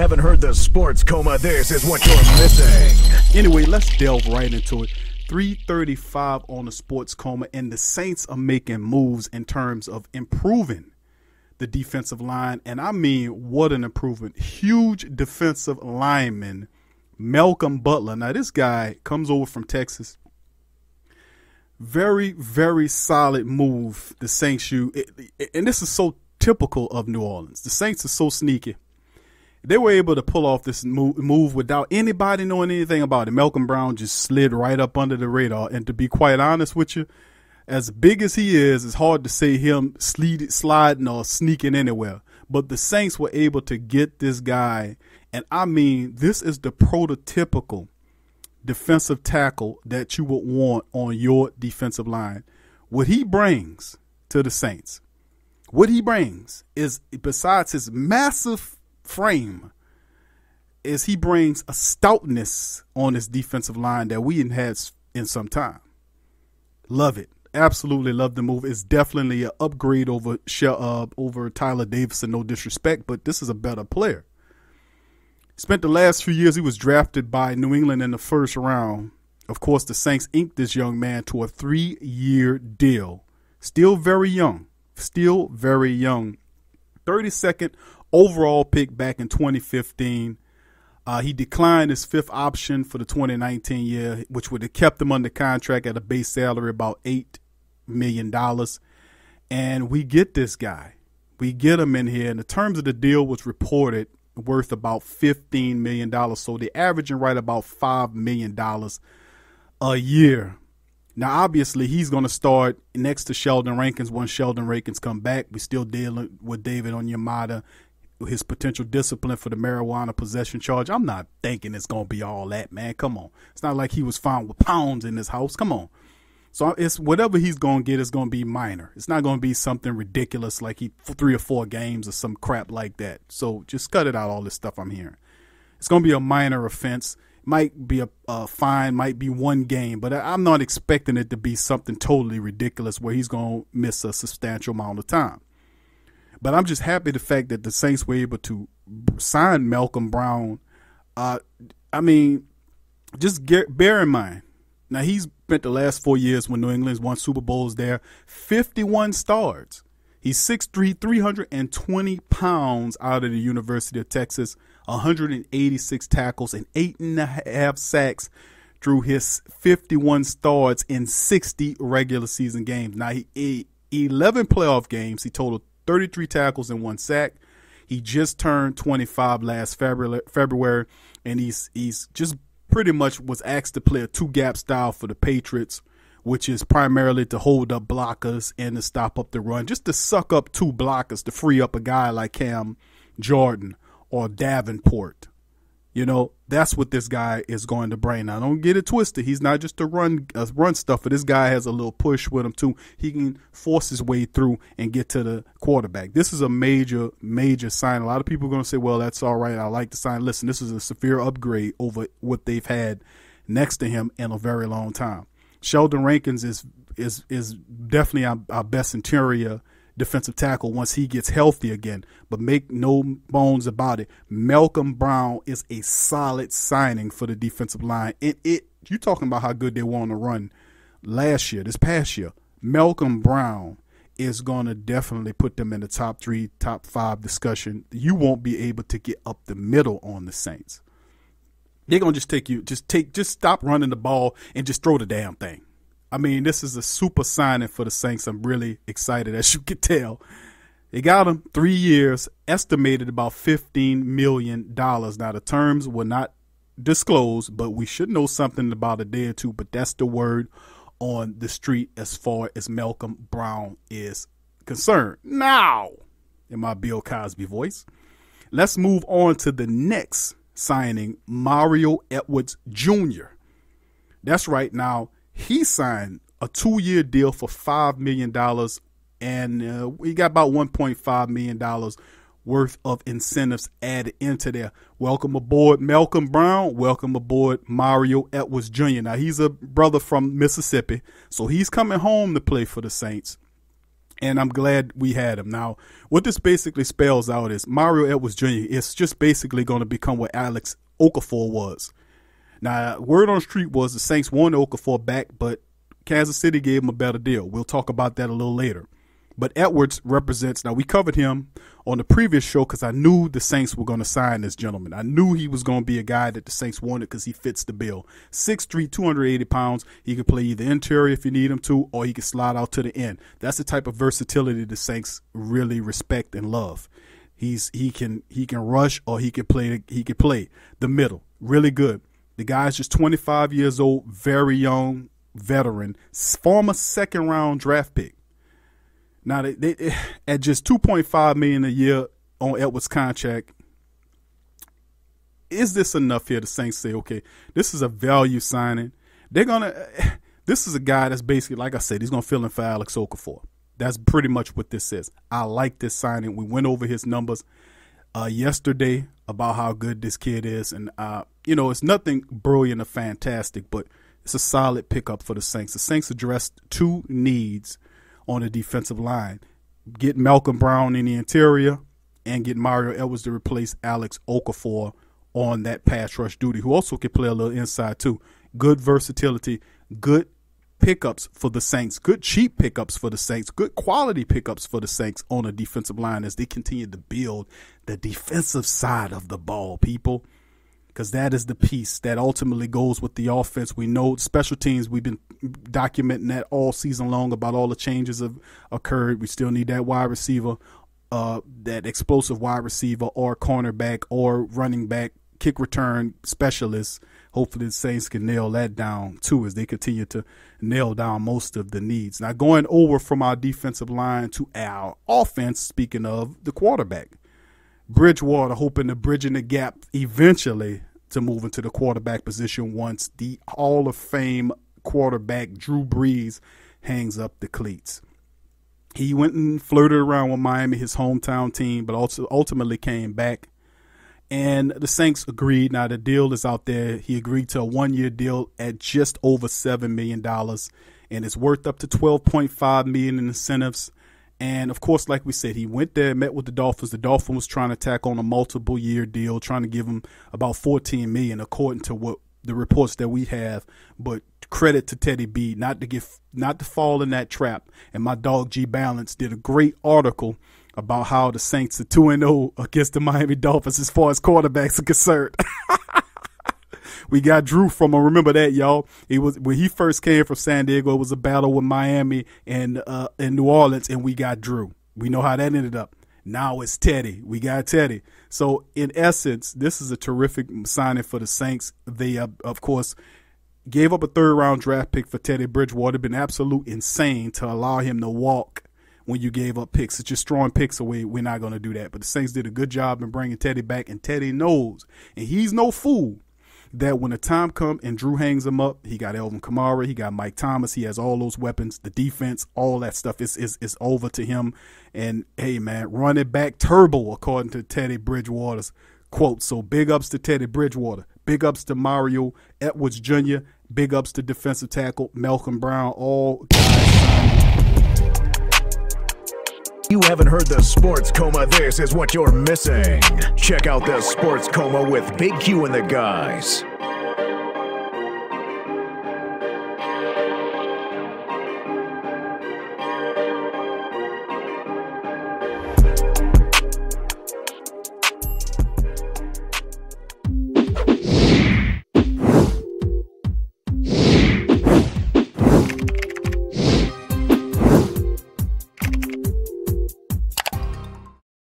haven't heard the sports coma, this is what you're missing. Anyway, let's delve right into it. 335 on the sports coma, and the Saints are making moves in terms of improving the defensive line. And I mean, what an improvement. Huge defensive lineman, Malcolm Butler. Now, this guy comes over from Texas. Very, very solid move the Saints use. And this is so typical of New Orleans. The Saints are so sneaky. They were able to pull off this move without anybody knowing anything about it. Malcolm Brown just slid right up under the radar. And to be quite honest with you, as big as he is, it's hard to say him sliding or sneaking anywhere. But the Saints were able to get this guy. And I mean, this is the prototypical defensive tackle that you would want on your defensive line. What he brings to the Saints, what he brings is, besides his massive frame, is he brings a stoutness on this defensive line that we ain't had in some time. Love it. Absolutely love the move. It's definitely an upgrade over Tyler Davison, no disrespect, but this is a better player. Spent the last few years, he was drafted by New England in the first round. Of course, the Saints inked this young man to a 3-year deal. Still very young. 32nd overall pick back in 2015. He declined his fifth option for the 2019 year, which would have kept him under contract at a base salary about $8 million. And we get this guy. We get him in here. And the terms of the deal was reported worth about $15 million. So they're averaging right about $5 million a year. Now, obviously, he's going to start next to Sheldon Rankins once Sheldon Rankins come back. We're still dealing with David Onyemata, his potential discipline for the marijuana possession charge. I'm not thinking it's going to be all that, man. Come on. It's not like he was found with pounds in his house. Come on. So it's whatever he's going to get is going to be minor. It's not going to be something ridiculous like 3 or 4 games or some crap like that. So just cut it out, all this stuff I'm hearing. It's going to be a minor offense. Might be a fine, might be 1 game, but I'm not expecting it to be something totally ridiculous where he's going to miss a substantial amount of time. But I'm just happy the fact that the Saints were able to sign Malcolm Brown. I mean, just bear in mind, now he's spent the last 4 years when New England's won Super Bowls there, 51 starts. He's 6'3", 320 pounds out of the University of Texas, 186 tackles and 8.5 sacks through his 51 starts in 60 regular season games. Now, 11 playoff games, he totaled 33 tackles and 1 sack. He just turned 25 last February, and he's just pretty much was asked to play a 2-gap style for the Patriots, which is primarily to hold up blockers and to stop up the run, just to suck up 2 blockers to free up a guy like Cam Jordan or Davenport. You know, that's what this guy is going to bring. Now, don't get it twisted. He's not just a run stuffer. This guy has a little push with him, too. He can force his way through and get to the quarterback. This is a major, major sign. A lot of people are going to say, well, that's all right. I like the sign. Listen, this is a severe upgrade over what they've had next to him in a very long time. Sheldon Rankins is definitely our best interior defensive tackle once he gets healthy again. But make no bones about it, Malcolm Brown is a solid signing for the defensive line. You talking about how good they were on the run this past year. Malcolm Brown is going to definitely put them in the top 3, top 5 discussion. You won't be able to get up the middle on the Saints. They're going to just stop running the ball and just throw the damn thing. I mean, this is a super signing for the Saints. I'm really excited, as you can tell. They got him 3 years, estimated about $15 million. Now, the terms were not disclosed, but we should know something about a day or two. But that's the word on the street as far as Malcolm Brown is concerned. Now, in my Bill Cosby voice, let's move on to the next signing, Mario Edwards Jr. That's right. Now, he signed a 2-year deal for $5 million, and we got about $1.5 million worth of incentives added into there. Welcome aboard, Malcolm Brown. Welcome aboard, Mario Edwards Jr. Now, he's a brother from Mississippi, so he's coming home to play for the Saints. And I'm glad we had him. Now, what this basically spells out is Mario Edwards Jr. is just basically going to become what Alex Okafor was. Now, word on the street was the Saints wanted Okafor back, but Kansas City gave him a better deal. We'll talk about that a little later. But Edwards represents, now we covered him on the previous show because I knew the Saints were going to sign this gentleman. I knew he was going to be a guy that the Saints wanted because he fits the bill. 6'3", 280 pounds. He can play either interior if you need him to, or he can slide out to the end. That's the type of versatility the Saints really respect and love. He can rush, or he can play the middle. Really good. The guy's just 25 years old, very young, veteran, former second-round draft pick. Now, they at just $2.5 million a year on Edwards' contract, is this enough here? The Saints say, okay, this is a value signing. This is a guy that's basically, like I said, he's gonna fill in for Alex Okafor. That's pretty much what this is. I like this signing. We went over his numbers yesterday about how good this kid is, and it's nothing brilliant or fantastic, but it's a solid pickup for the Saints. The Saints addressed two needs on the defensive line: get Malcolm Brown in the interior and get Mario Edwards to replace Alex Okafor on that pass rush duty, who also can play a little inside too. Good versatility, good pickups for the Saints, good cheap pickups for the Saints, good quality pickups for the Saints on the defensive line as they continue to build the defensive side of the ball, people. Because that is the piece that ultimately goes with the offense. We know special teams, we've been documenting that all season long about all the changes have occurred. We still need that wide receiver, that explosive wide receiver or cornerback or running back, kick return specialist. Hopefully the Saints can nail that down too as they continue to nail down most of the needs. Now, going over from our defensive line to our offense, speaking of the quarterback. Bridgewater hoping to bridge in the gap eventually to move into the quarterback position once the Hall of Fame quarterback Drew Brees hangs up the cleats. He went and flirted around with Miami, his hometown team, but also ultimately came back. And the Saints agreed. Now the deal is out there. He agreed to a 1-year deal at just over $7 million, and it's worth up to $12.5 million in incentives. And, of course, like we said, he went there, met with the Dolphins. The Dolphins was trying to tack on a multiple-year deal, trying to give him about $14 million, according to what the reports that we have. But credit to Teddy B, not to fall in that trap. And my dog G Balance did a great article about how the Saints are 2-0 against the Miami Dolphins as far as quarterbacks are concerned. We got Drew from him. Remember that, y'all. It was when he first came from San Diego. It was a battle with Miami and New Orleans, and we got Drew. We know how that ended up. Now it's Teddy. We got Teddy. So in essence, this is a terrific signing for the Saints. They, of course, gave up a 3rd-round draft pick for Teddy Bridgewater. It'd been absolute insane to allow him to walk when you gave up picks. It's just throwing picks away. We're not going to do that. But the Saints did a good job in bringing Teddy back, and Teddy knows, and he's no fool, that when the time comes and Drew hangs him up, he got Alvin Kamara, he got Mike Thomas, he has all those weapons, the defense, all that stuff is over to him. And, hey, man, run it back turbo, according to Teddy Bridgewater's quote. So big ups to Teddy Bridgewater. Big ups to Mario Edwards Jr. Big ups to defensive tackle Malcolm Brown. All guys. You haven't heard the Sports Coma. This is what you're missing. Check out the Sports Coma with Big Q and the guys.